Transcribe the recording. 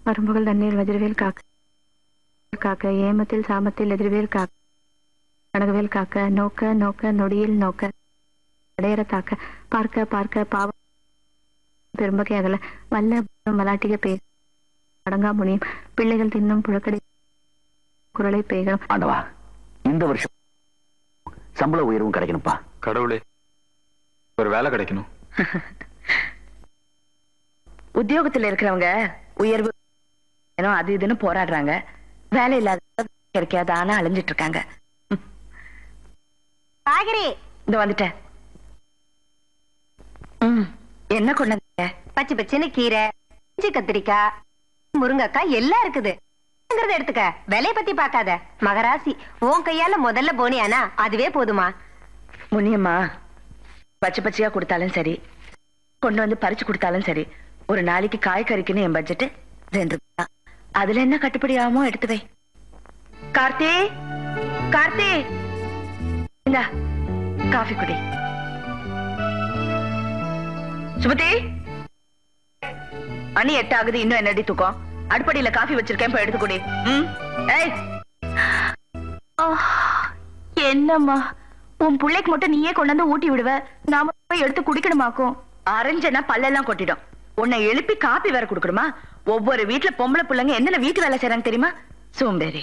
வரும்புகள் தண்ணீர் வஜ்ரவேல் காக்க காக்க ஏமத்தில் சாமத்தில் எதிர்வேல் காக்க கனகவேல் காக்க நோக்க நோக்க நொடியில் நோக்க அடையற தாக்க பார்க்க பார்க்க பாவம் பெரும்பகை அகல வல்ல மலாட்டிக பேர் அடங்கா முனியும் பிள்ளைகள் தின்னும் புழக்கடை குரலை பேய்களும். ஆண்டவா, இந்த வருஷம் சம்பள உயர்வும் கிடைக்கணும்ப்பா. கடவுளே, ஒரு வேலை கிடைக்கணும். உத்தியோகத்துல இருக்கிறவங்க உயர்வு அது இதுன்னு போராடுறாங்க. வேலை இல்லாத கிடைக்காதான அலைஞ்சிட்டு இருக்காங்க. காய்கறி இந்த வந்துட்டேன். என்ன கொண்டாங்க? பச்சை பச்சைன்னு கீரை, இஞ்சி, கத்திரிக்காய், முருங்கக்காய் எல்லாம் இருக்குது. எடுத்துக்க, விலைய பத்தி பாக்காத. மகராசி உன் கையால முதல்ல போனியானா அதுவே போதுமா? முனியம்மா, பச்சை பச்சையா கொடுத்தாலும் சரி, கொண்டு வந்து பறிச்சு கொடுத்தாலும் சரி, ஒரு நாளைக்கு காய்கறிக்குன்னு என் பட்ஜெட் 2 ரூபாய். அதுல என்ன கட்டுப்படி ஆகுமோ எடுத்து வை. கார்த்தி, கார்த்தி, இந்தா காஃபி குடி. சுமதி, மணி 8 ஆகுது, இன்னும் என்னடி தூக்கம்? அடுப்படியில காஃபி வச்சிருக்கேன், போய் எடுத்து குடி. என்னம்மா, உன் பிள்ளைக்கு மட்டும் நீயே கொண்டு வந்து ஊட்டி விடுவ, நாம போய் எடுத்து குடிக்கணுமாக்கும்? அரைஞ்சனா பல்லெல்லாம் கொட்டிடும். உன்னை எழுப்பி காப்பி வேற குடுக்கணுமா? ஒவ்வொரு வீட்டுல பொம்பளை பிள்ளைங்க என்னென்ன வீட்டு வேலை செய்யறாங்க தெரியுமா? சோம்பேறி.